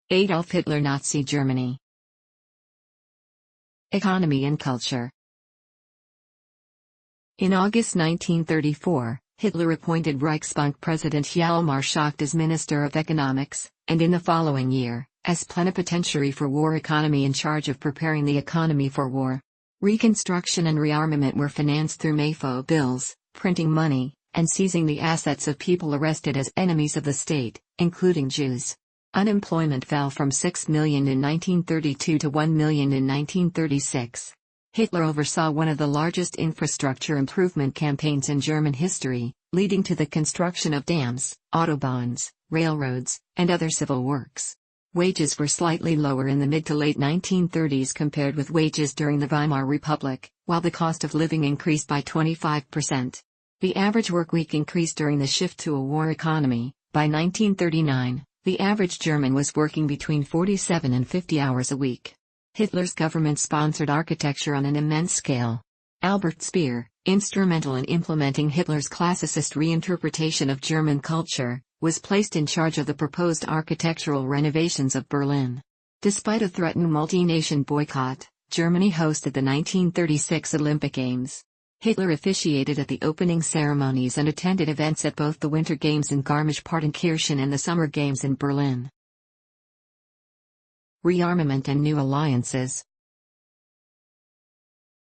Adolf Hitler, Nazi Germany. Economy and culture. In August 1934, Hitler appointed Reichsbank President Hjalmar Schacht as Minister of Economics, and in the following year, as plenipotentiary for war economy in charge of preparing the economy for war. Reconstruction and rearmament were financed through Mayfo bills, printing money, and seizing the assets of people arrested as enemies of the state, including Jews. Unemployment fell from 6 million in 1932 to 1 million in 1936. Hitler oversaw one of the largest infrastructure improvement campaigns in German history, leading to the construction of dams, autobahns, railroads, and other civil works. Wages were slightly lower in the mid to late 1930s compared with wages during the Weimar Republic, while the cost of living increased by 25%. The average workweek increased during the shift to a war economy. By 1939, the average German was working between 47 and 50 hours a week. Hitler's government sponsored architecture on an immense scale. Albert Speer, instrumental in implementing Hitler's classicist reinterpretation of German culture, was placed in charge of the proposed architectural renovations of Berlin. Despite a threatened multi-nation boycott, Germany hosted the 1936 Olympic Games. Hitler officiated at the opening ceremonies and attended events at both the Winter Games in Garmisch-Partenkirchen and the Summer Games in Berlin. Rearmament and new alliances.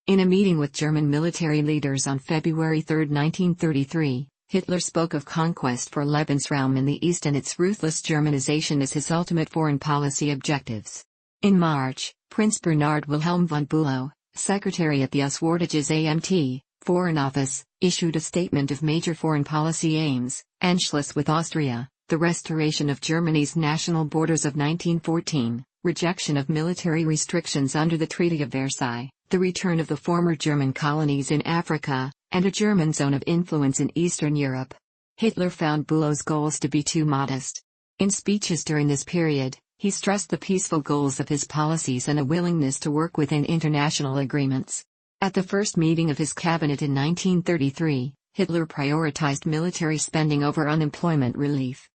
In a meeting with German military leaders on February 3, 1933, Hitler spoke of conquest for Lebensraum in the East and its ruthless Germanization as his ultimate foreign policy objectives. In March, Prince Bernhard Wilhelm von Bülow, secretary at the Auswärtiges Amt, Foreign Office, issued a statement of major foreign policy aims: Anschluss with Austria, the restoration of Germany's national borders of 1914, rejection of military restrictions under the Treaty of Versailles, the return of the former German colonies in Africa, and a German zone of influence in Eastern Europe. Hitler found Bülow's goals to be too modest. In speeches during this period, he stressed the peaceful goals of his policies and a willingness to work within international agreements. At the first meeting of his cabinet in 1933, Hitler prioritized military spending over unemployment relief.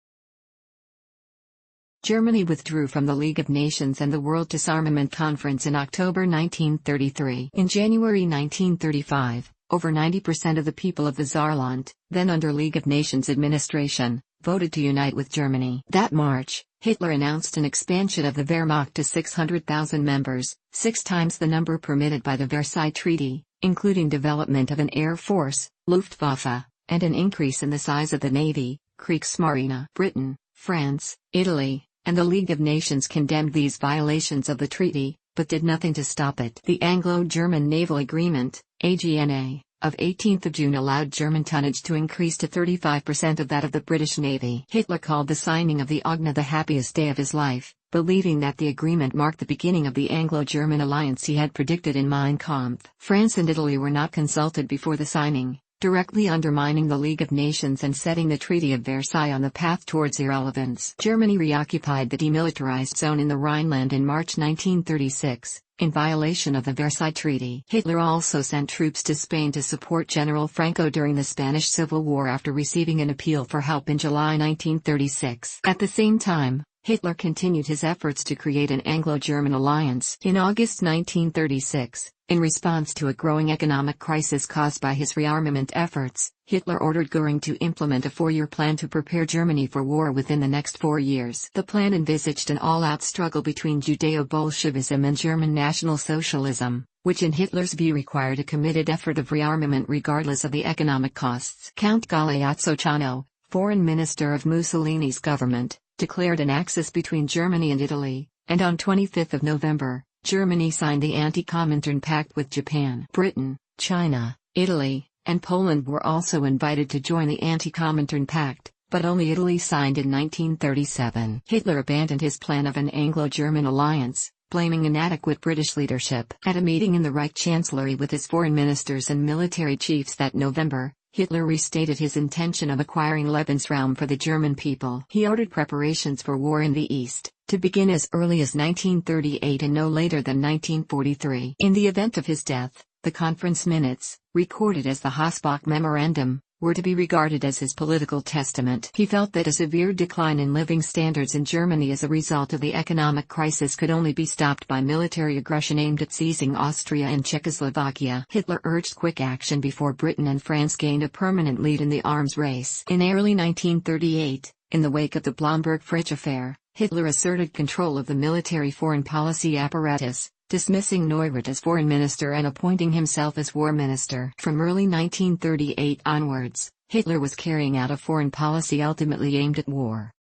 Germany withdrew from the League of Nations and the World Disarmament Conference in October 1933. In January 1935, over 90% of the people of the Saarland, then under League of Nations administration, voted to unite with Germany. That March, Hitler announced an expansion of the Wehrmacht to 600,000 members, 6 times the number permitted by the Versailles Treaty, including development of an air force, Luftwaffe, and an increase in the size of the navy, Kriegsmarine. Britain, France, Italy, and the League of Nations condemned these violations of the treaty, but did nothing to stop it. The Anglo-German Naval Agreement, AGNA, of 18 June allowed German tonnage to increase to 35% of that of the British Navy. Hitler called the signing of the AGNA the happiest day of his life, believing that the agreement marked the beginning of the Anglo-German alliance he had predicted in Mein Kampf. France and Italy were not consulted before the signing, directly undermining the League of Nations and setting the Treaty of Versailles on the path towards irrelevance. Germany reoccupied the demilitarized zone in the Rhineland in March 1936, in violation of the Versailles Treaty. Hitler also sent troops to Spain to support General Franco during the Spanish Civil War after receiving an appeal for help in July 1936. At the same time, Hitler continued his efforts to create an Anglo-German alliance. In August 1936, in response to a growing economic crisis caused by his rearmament efforts, Hitler ordered Göring to implement a 4-year plan to prepare Germany for war within the next 4 years. The plan envisaged an all-out struggle between Judeo-Bolshevism and German National Socialism, which in Hitler's view required a committed effort of rearmament regardless of the economic costs. Count Galeazzo Ciano, foreign minister of Mussolini's government, declared an axis between Germany and Italy, and on 25 November, Germany signed the Anti-Comintern Pact with Japan. Britain, China, Italy, and Poland were also invited to join the Anti-Comintern Pact, but only Italy signed in 1937. Hitler abandoned his plan of an Anglo-German alliance, blaming inadequate British leadership. At a meeting in the Reich Chancellery with his foreign ministers and military chiefs that November, Hitler restated his intention of acquiring Lebensraum for the German people. He ordered preparations for war in the East to begin as early as 1938 and no later than 1943. In the event of his death, the conference minutes, recorded as the Hossbach Memorandum, were to be regarded as his political testament. He felt that a severe decline in living standards in Germany as a result of the economic crisis could only be stopped by military aggression aimed at seizing Austria and Czechoslovakia. Hitler urged quick action before Britain and France gained a permanent lead in the arms race. In early 1938, in the wake of the Blomberg-Fritsch affair, Hitler asserted control of the military foreign policy apparatus, dismissing Neurath as foreign minister and appointing himself as war minister. From early 1938 onwards, Hitler was carrying out a foreign policy ultimately aimed at war.